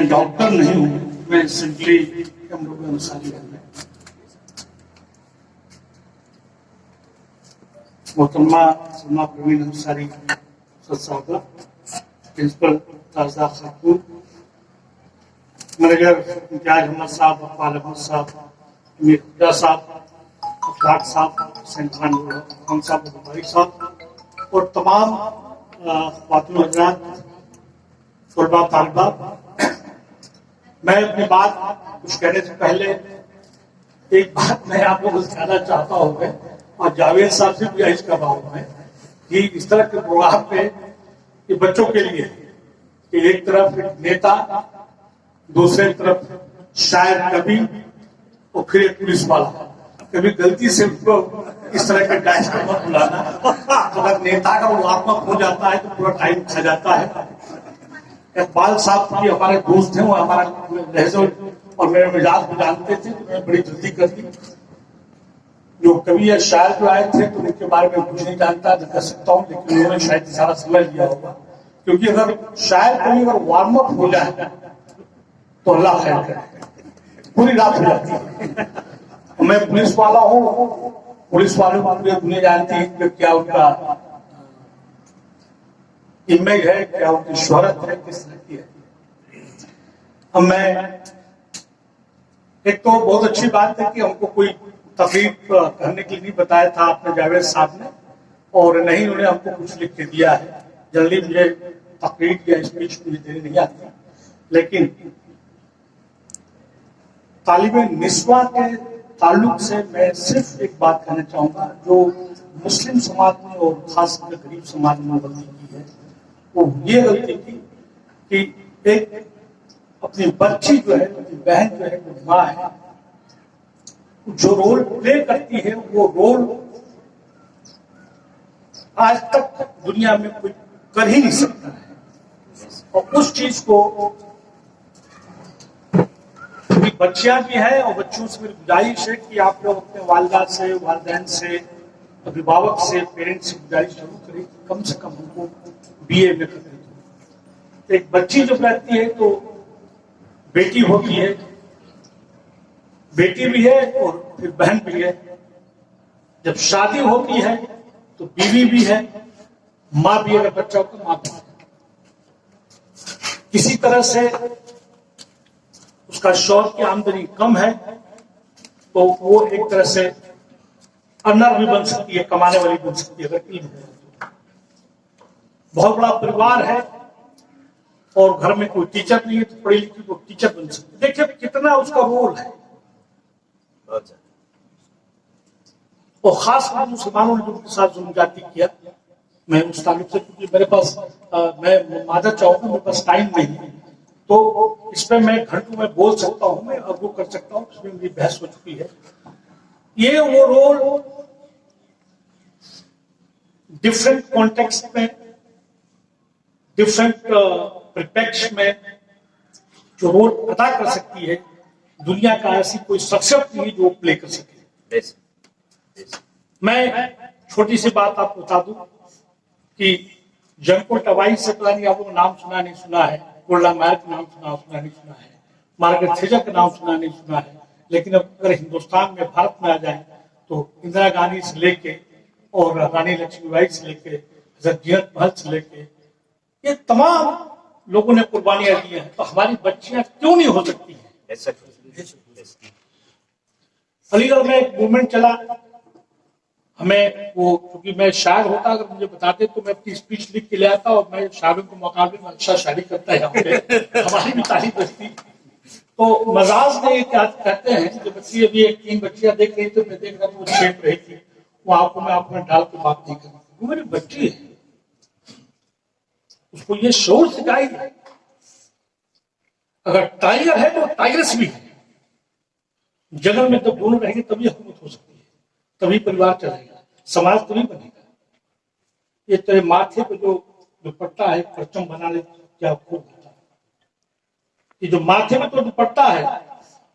मैं डॉक्टर नहीं हूं, मैं सिंपली कमरुल अंसारी हूं। मोहतरमा सलमा परवीन अंसारी साहब, प्रिंसिपल ताजदा खातून, मैनेजर इम्तियाज अहमद साहब, इकबाल अहमद साहब, अमीर खुदा साहब, अफलाक साहब, हुसैन खान साहब, बुखारी साहब और तमाम ख्वातीन हज़रात, तलबा तालिबा, मैं अपनी बात कुछ कहने से पहले एक बात मैं आप लोगों से कहना चाहता हूँ मैं, और जावेद साहब से भी अर्ज कर रहा हूँ मैं कि इस तरह के प्रोग्राम पे कि बच्चों के लिए कि एक तरफ नेता, दूसरे तरफ शायर, कवि और फिर एक पुलिस वाला, कभी गलती से उसको इस तरह का डांस का मत बुलाना। अगर नेता का वो वार्म अप हो जाता है तो पूरा टाइम खा जाता है। इकबाल साहब भी हमारे दोस्त हैं, वो हमारा लहज़ो और मेरे मिजाज को जानते थे, तो मैंने बड़ी जल्दी कर दी। जो कवि या शायर जो आए थे तो उनके बारे में कुछ नहीं जानता, नहीं कर सकता हूँ, लेकिन उन्होंने शायद सारा समझ लिया होगा, क्योंकि अगर शायर कवि अगर वार्म अप हो जाए तो अल्लाह खैर करे, पूरी रात हो जाती है। मैं पुलिस वाला हूँ, पुलिस वालों को पूरी दुनिया जानती है कि क्या उनका इमेज है, क्या उनकी शोहरत है, किस तरह की है। अब मैं एक तो बहुत अच्छी बात है कि हमको कोई तकलीफ करने के लिए नहीं बताया था आपने जावेद साहब ने, और नहीं उन्होंने हमको कुछ लिख के दिया है। जल्दी मुझे तकरीर या स्पीच मुझे देनी नहीं आती, लेकिन तालिबे निस्वा के ताल्लुक से मैं सिर्फ एक बात कहना चाहूंगा, जो मुस्लिम समाज में और खासकर गरीब समाज में गलती की है, वो ये गलती की कि एक अपनी बच्ची जो है, अपनी बहन जो है, वो माँ है, जो रोल प्ले करती है वो रोल आज तक दुनिया में कोई कर ही नहीं सकता है। और उस चीज को बच्चियां भी है और बच्चों से मेरी गुजारिश है कि आप लोग अपने वालिदा से, वालिदैन से, अभिभावक से, पेरेंट्स से गुजारिश जरूर करें कि कम से कम हमको BA में कर दें। एक बच्ची जब रहती है तो बेटी होती है, बेटी भी है और फिर बहन भी है। जब शादी होती है तो बीवी भी है, माँ भी, अगर बच्चा हो तो माँ भी है। किसी तरह से उसका शौहर की आमदनी कम है तो वो एक तरह से अर्नर भी बन सकती है, कमाने वाली बन सकती है। अगर इल्म है, बहुत बड़ा परिवार है और घर में कोई टीचर नहीं है तो पढ़ी लिखी वो टीचर बन सकती है। देखिए कितना उसका रोल है। और खासकर मुसलमानों ने जो उनके साथ जुल्म ज्यादती किया, मैं उस ताल्लुक से, क्योंकि मेरे पास मैं मादर चाहूंगा, मेरे पास टाइम नहीं है, तो इस पर मैं घंटों में बोल सकता हूँ, मैं अर्गू कर सकता हूँ, इसमें मेरी बहस हो चुकी है। ये वो रोल डिफरेंट कॉन्टेक्स्ट में, डिफरेंट परिप्रेक्ष्य में जो रोल अदा कर सकती है, दुनिया का ऐसी कोई शख्सियत नहीं जो प्ले कर सके। मैं छोटी सी बात आपको बता दूं कि जंगपुर टवाई से पता नहीं आप लोगों नाम सुना नहीं सुना है, कुर्ला मायर का नाम सुना नहीं सुना है, मार्गरेट थैचर का नाम सुना नहीं सुना है, लेकिन अब अगर हिंदुस्तान में, भारत में आ जाए तो इंदिरा गांधी से लेके और रानी लक्ष्मीबाई से लेके, हजरत जीनत महल से लेके, ये तमाम लोगों ने कुर्बानियां दी हैं, तो हमारी बच्चियां क्यों नहीं हो सकती हैं? अलीगढ़ में एक मूवमेंट चला, हमें वो, क्योंकि मैं शायर होता, अगर मुझे बताते तो मैं अपनी स्पीच लिख के ले आता और मैं शायरों के मुकाबले में अच्छा शायरी करता है, हमारी भी तारीफ बचती। तो मजाज में ये क्या कहते हैं, जो बच्ची अभी एक 3 बच्चियां देख रही थी, मैं देख रहा था वो छेप रही थी, वो आंखों में डाल के बात नहीं कर रही, वो मेरी बच्ची है, उसको ये शोर सिखाई। अगर टाइगर है तो टाइगर्स भी है। जंगल में जब दोनों रहेंगे तभी हुकूमत हो सकती है, तभी परिवार चलेगा, समाज तभी बनेगा। ये तेरे माथे पे जो दुपट्टा है, परचम बनाने क्या खूब होता है। ये जो माथे में तो दुपट्टा है,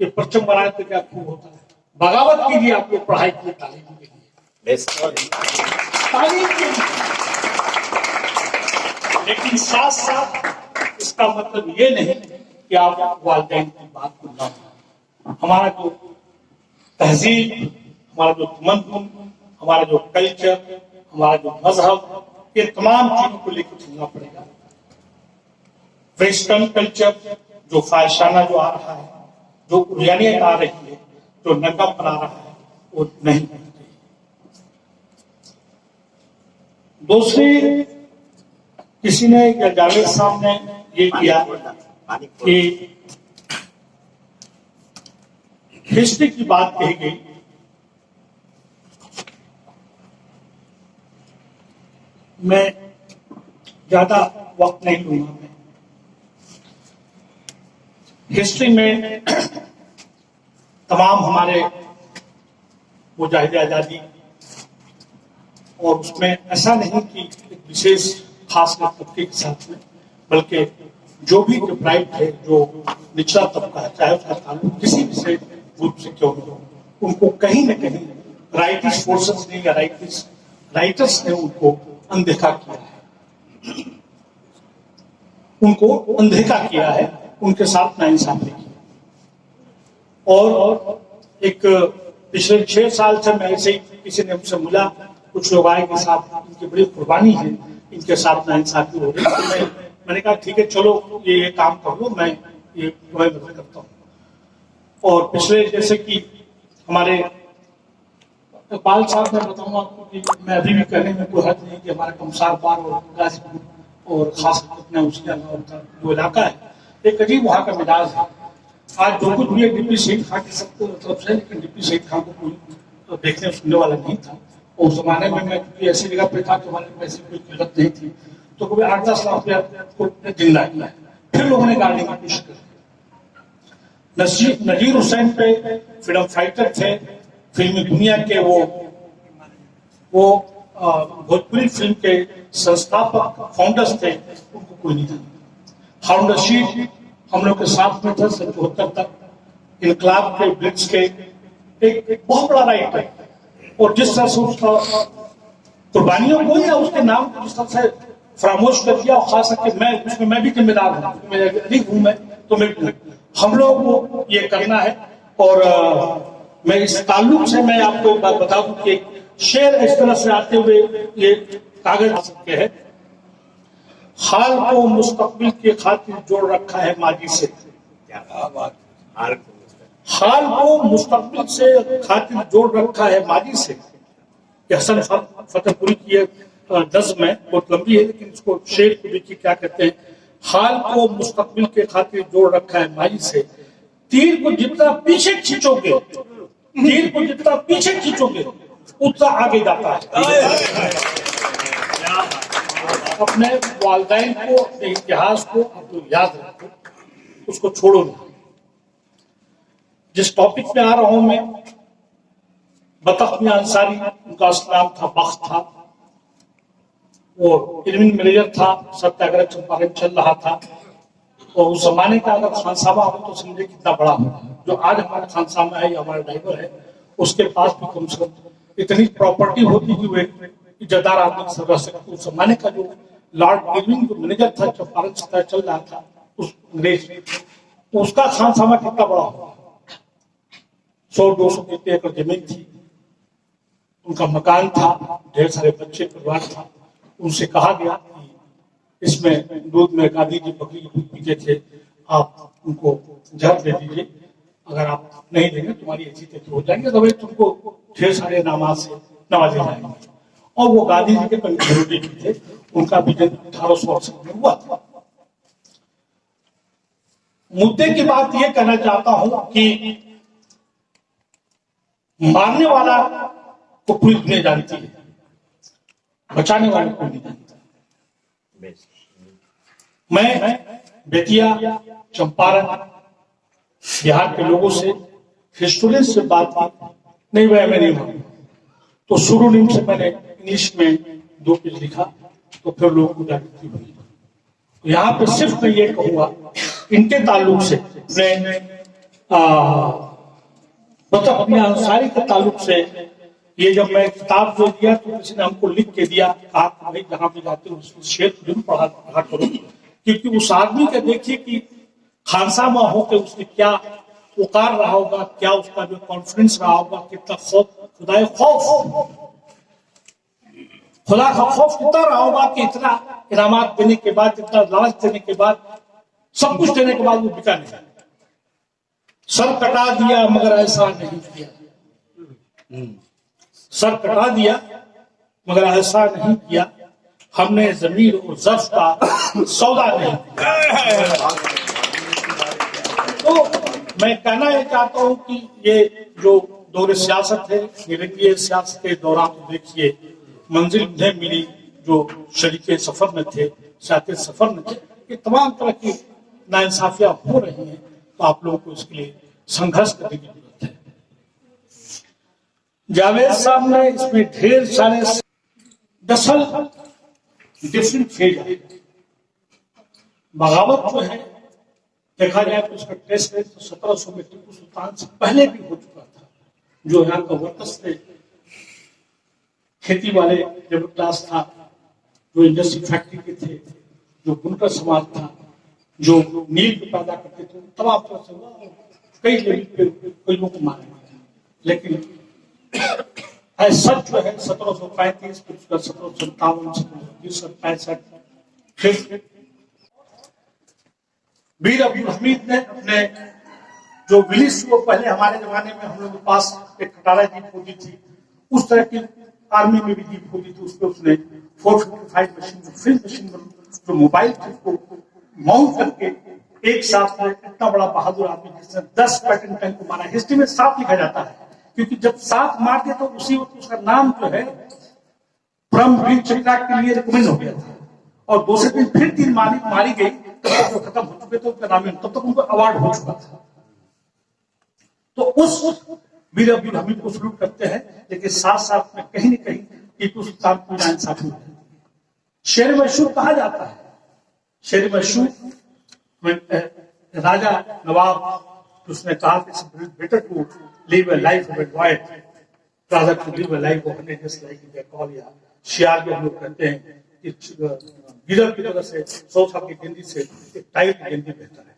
ये परचम बनाने तो क्या खूब होता है। बगावत कीजिए आप लोग पढ़ाई के लिए, तालीम के लिए, तालीम के लिए, लेकिन साथ साथ इसका मतलब ये नहीं कि आप वालिदैन की बात को ना मानें। हमारा जो तहजीब, हमारा जो तमद्दुन, हमारा जो कल्चर, हमारा जो मजहब, ये तमाम चीजों को लेकर चलना पड़ेगा। वेस्टर्न कल्चर जो फाहिशाना जो आ रहा है, जो उरियानियत आ रही है, जो नंगापन आ रहा है, वो नहीं होनी चाहिए। दूसरी, किसी ने जावेद साहब ने ये किया कि हिस्ट्री की बात कही गई। मैं ज्यादा वक्त नहीं लूंगा। मैं हिस्ट्री में तमाम हमारे मुजाहिदे आजादी, और उसमें ऐसा नहीं कि एक विशेष खास तबके के साथ में, बल्कि जो भी डिप्राइव्ड है, जो निचला तबका है, चाहे उसका ताल्लुक किसी भी ग्रुप से क्यों नहीं हो, उनको कहीं न कहीं राइटिस्ट फोर्सेस ने या राइटर्स ने उनको अनदेखा किया है, उनको अनदेखा किया है, उनके साथ नाइंसाफी की। और एक पिछले 6 साल से मैं ऐसे ही किसी ने मुझसे मिला, कुछ लोग आए के साथ इनकी बड़ी कुर्बानी है, इनके साथ नाइंसाफी हो रही है। तो मैंने कहा ठीक है, चलो ये काम कर लो, मैं ये मदद करता हूँ। और पिछले जैसे कि हमारे इकबाल साहब, मैं बताऊंगा आपको कि मैं अभी भी कहने में कोई हद नहीं कि हमारा कमसार पार और गाजीपुर और खास अपना उसके अलावा जो इलाका है, एक अजीब वहाँ का मिजाज है। आज जो कुछ भी डिप्टी शहीद खान की सबको तरफ से, लेकिन डिप्टी शहीद खान को कोई देखने सुनने वाला नहीं था। और उस जमाने में मैं क्योंकि ऐसी जगह पे था कि हमारे पैसे कोई किल्लत नहीं थी, तो कभी 8-10 लाख रुपया को जिंदा किया। फिर लोगों ने गाड़ने की कोशिश की। नजीर हुसैन पे फ्रीडम फाइटर थे, फिल्मी दुनिया के वो भोजपुरी फिल्म के संस्थापक फाउंडर्स थे, उनको कोई नहीं था। हारून रशीद हम लोग के साथ में था 74 तक, इनकलाब के ब्लिट्स के एक बहुत बड़ा राइटर, और जिस तरह से उसका कुर्बानियों को या उसके नाम को जिस तरह से फरामोश कर दिया, और खास करके मैं उसमें मैं भी जिम्मेदार हूँ, मैं अधिक हूं, मैं तो मैं हम लोग को ये करना है। और मैं इस ताल्लुक से मैं आपको एक बात बता दूं कि शेर इस तरह से आते हुए ये कागज आ सकते हैं, हाल को मुस्तकबिल के खातिर जोड़ रखा है माजी से। हाल को मुस्तकबिल से खातिर जोड़ रखा है माजी से। हसन फतेहपुरी की नज़्म है, बहुत लंबी है, लेकिन इसको शेर को देखिए क्या कहते हैं। हाल को मुस्तकबिल के खातिर जोड़ रखा है माजी से, तीर को जितना पीछे खींचोगे, तीर को जितना पीछे खींचोगे उतना आगे जाता है। अपने वालिदैन को, अपने इतिहास को आप लोग याद रखो, उसको छोड़ो नहीं। जिस टॉपिक पे आ रहा हूं मैं, बतख मियां अंसारी, उनका असली नाम था, बख्त था, और इरविन मैनेजर था, सत्याग्रह चंपारण चल रहा था। और उस जमाने का अगर खानसामा हो तो समझे कितना बड़ा होगा। जो आज हमारा खानसामा है या हमारा ड्राइवर है, उसके पास भी कम से कम इतनी प्रॉपर्टी होती कि वो एक इज्जतदार आदमी से रह सकते। उस जमाने का जो लॉर्ड इरविन जो मैनेजर था, चंपारण सत्याग्रह चल रहा था, उस अंग्रेज, उसका खानसामा कितना बड़ा होगा। 100-200 एकड़ जमीन थी, उनका मकान था, ढेर सारे बच्चे परिवार था। उनसे कहा गया कि इसमें दूध में गांधी जी बकरी दूध पीते थे, आप उनको जहर दे दीजिए, अगर आप नहीं देंगे तुम्हारी ऐसी तैसी हो जाएंगे, तो तुमको ढेर सारे नामाज से नवाजे जाएंगे। और वो गांधी जी के विरोधी थे, उनका विजन 1868 में हुआ था। मुद्दे की बात यह कहना चाहता हूं कि मारने वाला को पूरी दुनिया जानती है, बचाने वाले को नहीं जानता। मैं बेतिया, चंपारण, बिहार के लोगों से, हिस्टोरियन से बात की, नहीं भाई मैं नहीं मानूं, तो शुरू से मैंने इंग्लिश में 2 पेज लिखा, तो फिर लोगों को जागृति हुई। यहाँ पे सिर्फ मैं ये कहूंगा, इनके ताल्लुक से, बतख मियां अंसारी के ताल्लुक से, ये जब मैं किताब जो दिया तो किसी ने हमको लिख के दिया, कहा भाई जहां पे जाते हो उस शेर को जरूर पढ़ा करो, क्योंकि उस आदमी का देखिए कि खानसामा हो के उसने क्या पुकार रहा होगा, क्या उसका जो कॉन्फिडेंस रहा होगा, कितना खौफ, खुदा का खौफ कितना रहा होगा कि इतना इनामात देने के बाद, इतना लालच देने के बाद, सब कुछ देने के बाद वो बिका नहीं। सर कटा दिया मगर ऐसा नहीं किया, सर कटा दिया मगर ऐसा नहीं किया, हमने जमीर और जर्फ का सौदा नहीं किया। तो मैं कहना यह चाहता हूं कि ये जो दौर सियासत है, निरंकीय सियासत के दौरान देखिए मंजिल उन्हें मिली जो शरीके सफर में थे, सियासत सफर में थे, ये तमाम तरह की नाइंसाफियां हो रही हैं। तो आप लोगों को इसके लिए संघर्ष करने की जरूरत है। जावेद साहब ने इसमें ढेर सारे 10 डिफरेंट फेज है। बगावत जो है देखा जाए तो उसका टेस्ट है तो 1700 में टीपू सुल्तान से पहले भी हो चुका था। जो यहाँ का वर्कर्स थे, खेती वाले लेबर क्लास था, जो इंडस्ट्री फैक्ट्री के थे, जो बुनकर समाज था, जो नील को पैदा करते थे, तमाम तरह से हुआ। कई लेवल पे कई लोगों को मारा गया, लेकिन ऐसा जो है 1735, फिर 1757, 1765, फिर मीर अब्दुल हमीद ने अपने जो विलिस, वो पहले हमारे जमाने में हम लोग के पास एक खटारा जीप होती थी, उस तरह की आर्मी में भी जीप होती थी, उस पर उसने 455 मशीन, जो फिल्म मशीन, जो मोबाइल थी, उसको माउंट करके एक साथ में इतना बड़ा बहादुर आदमी जिसने 10 पैटर्न टैंक को मारा। हिस्ट्री में 7 लिखा जाता है, क्योंकि जब 7 मार दिया तो उसी वक्त उसका नाम जो है परमवीर चक्र के लिए रिकमेंड हो गया था। और दूसरे दिन फिर 3 मारी गई, तब जो खत्म हो चुके थे उनका नाम, तब तक उनको अवार्ड हो चुका था। तो उस मीर अब्दुल हमीद को सलूट करते हैं, लेकिन साथ साथ में कहीं न कहीं टीपू सुल्तान की नाइंसाफी है। शेर मशहूर कहा जाता है, शेर मशहूर राजा नवाब उसने कहा कि better to live a life of a boy rather to live a life of an just like they call, या शियार में हम लोग कहते हैं कि गिरल की तरह से 100 साल की जिंदगी से एक टाइट जिंदगी बेहतर है।